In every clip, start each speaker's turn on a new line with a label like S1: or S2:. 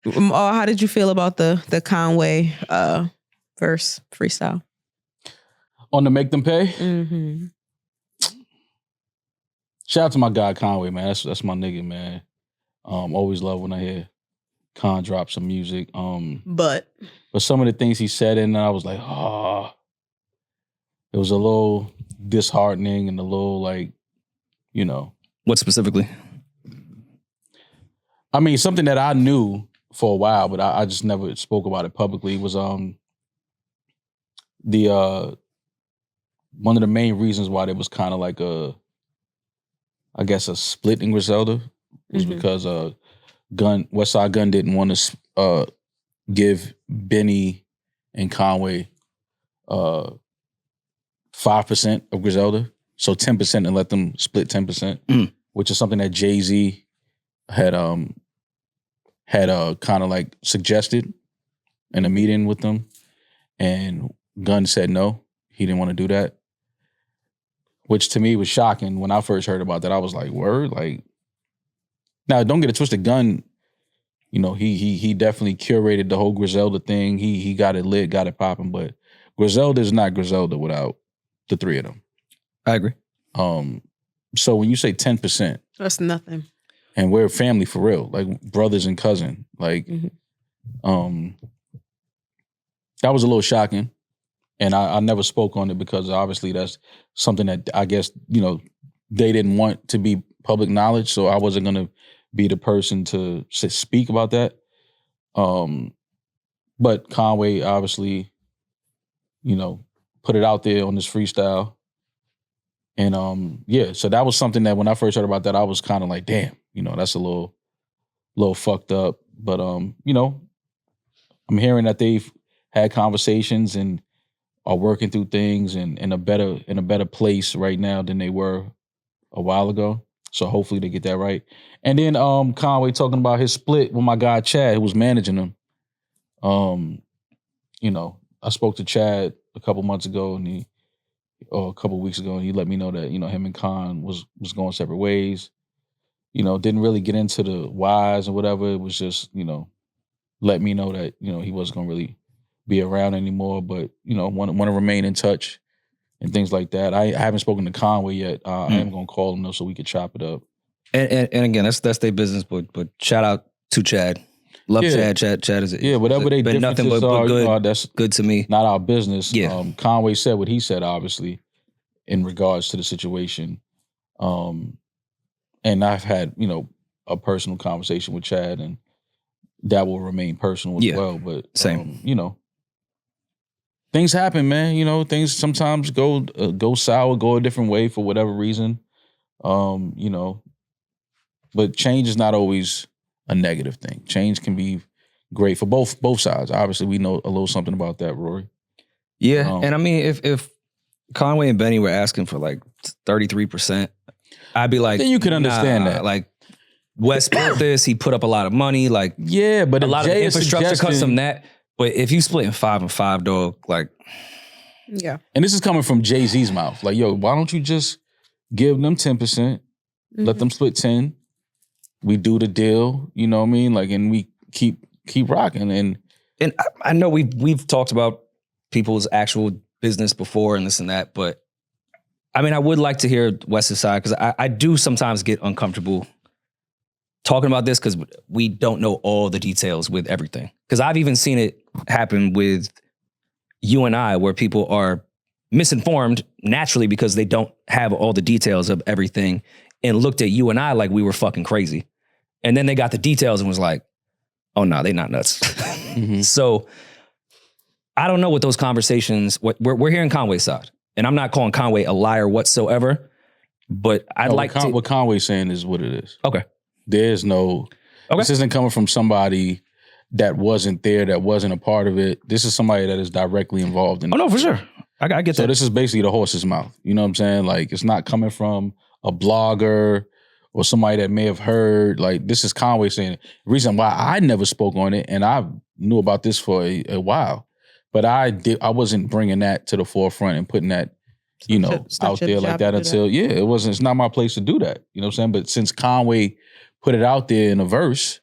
S1: How did you feel about the Conway verse freestyle?
S2: On the Make Them Pay?
S1: Mm-hmm.
S2: Shout out to my guy Conway, man. That's my nigga, man. Always love when I hear Con drop some music.
S1: But
S2: some of the things he said in there, I was like, it was a little disheartening and a little like, you know.
S3: What specifically?
S2: I mean, something that I knew for a while, but I just never spoke about it publicly was the one of the main reasons why there was kind of like a split in Griselda was because WESTSIDE GUNN didn't want to give Benny and Conway 5% of Griselda, so 10%, and let them split 10%, which is something that Jay-Z had kind of like suggested in a meeting with them, and Gunn said no, he didn't want to do that, which to me was shocking. When I first heard about that, I was like, word? Like, now don't get it twisted, Gunn, you know, he definitely curated the whole Griselda thing. He got it lit, got it popping, but Griselda is not Griselda without the three of them.
S3: I agree.
S2: So when you say 10%,
S1: that's nothing.
S2: And we're family for real, like brothers and cousin. Like, that was a little shocking. And I never spoke on it because obviously that's something that I guess, you know, they didn't want to be public knowledge. So I wasn't going to be the person to speak about that. But Conway obviously, you know, put it out there on this freestyle. And yeah, so that was something that when I first heard about that, I was kind of like, damn, you know, that's a little fucked up. But you know, I'm hearing that they've had conversations and are working through things and in a better place right now than they were a while ago. So hopefully they get that right. And then Conway talking about his split with my guy Chad, who was managing him. You know, I spoke to Chad a couple months ago or a couple weeks ago, and he let me know that, you know, him and Con was going separate ways. You know, didn't really get into the whys or whatever. It was just, you know, let me know that, you know, he wasn't gonna really be around anymore, but, you know, want to remain in touch and things like that. I haven't spoken to Conway yet. I am gonna call him though so we could chop it up.
S3: And again, that's their business, but shout out to Chad. Love Chad. Chad is
S2: whatever they
S3: been nothing but good.
S2: That's
S3: good to me.
S2: Not our business.
S3: Yeah.
S2: Conway said what he said, obviously, in regards to the situation. And I've had, you know, a personal conversation with Chad, and that will remain personal as well. But
S3: same,
S2: you know, things happen, man. You know, things sometimes go sour, go a different way for whatever reason. You know, but change is not always a negative thing. Change can be great for both sides. Obviously, we know a little something about that, Rory.
S3: Yeah, and I mean, if Conway and Benny were asking for like 33%, I'd be like,
S2: then you can understand that.
S3: Like, Wes built this, he put up a lot of money, like,
S2: yeah, but
S3: a lot of the infrastructure
S2: suggesting...
S3: comes from that. But if you split in 5 and 5, dog, like,
S1: yeah.
S2: And this is coming from Jay-Z's mouth. Like, yo, why don't you just give them 10%, let them split 10, we do the deal, you know what I mean? Like, and we keep rocking. And
S3: I know we've talked about people's actual business before and this and that, but I mean, I would like to hear Wes's side, because I do sometimes get uncomfortable talking about this because we don't know all the details with everything. Because I've even seen it happen with you and I, where people are misinformed naturally because they don't have all the details of everything, and looked at you and I like we were fucking crazy. And then they got the details and was like, oh no, they not nuts. So I don't know what those conversations, we're hearing Conway's side. And I'm not calling Conway a liar whatsoever, but
S2: what Conway's saying is what it is.
S3: Okay.
S2: There's no, this isn't coming from somebody that wasn't there, that wasn't a part of it. This is somebody that is directly involved in it.
S3: Oh, no, for sure. I get that.
S2: So this is basically the horse's mouth. You know what I'm saying? Like, it's not coming from a blogger or somebody that may have heard. Like, this is Conway saying it. The reason why I never spoke on it, and I knew about this for a while, but I wasn't bringing that to the forefront and putting that, you know, out there like that until, it's not my place to do that. You know what I'm saying? But since Conway put it out there in a verse,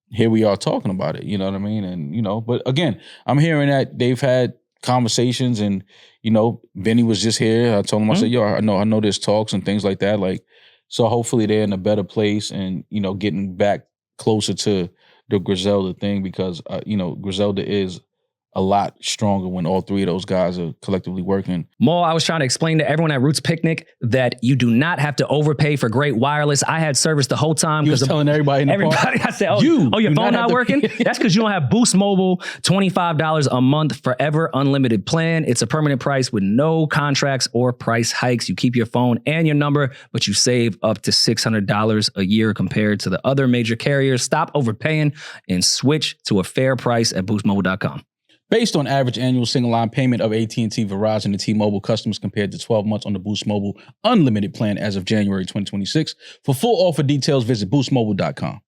S2: here we are talking about it. You know what I mean? And, but again, I'm hearing that they've had conversations and, Benny was just here. I told him, I said, yo, I know there's talks and things like that. Like, so hopefully they're in a better place and, getting back closer to the Griselda thing because, Griselda is a lot stronger when all three of those guys are collectively working.
S3: Mo, I was trying to explain to everyone at Roots Picnic that you do not have to overpay for great wireless. I had service the whole time.
S2: You was telling everybody in the
S3: park? I said, your phone not working? That's because you don't have Boost Mobile, $25 a month, forever unlimited plan. It's a permanent price with no contracts or price hikes. You keep your phone and your number, but you save up to $600 a year compared to the other major carriers. Stop overpaying and switch to a fair price at boostmobile.com.
S2: Based on average annual single-line payment of AT&T, Verizon, and T-Mobile customers compared to 12 months on the Boost Mobile Unlimited plan as of January 2026. For full offer details, visit boostmobile.com.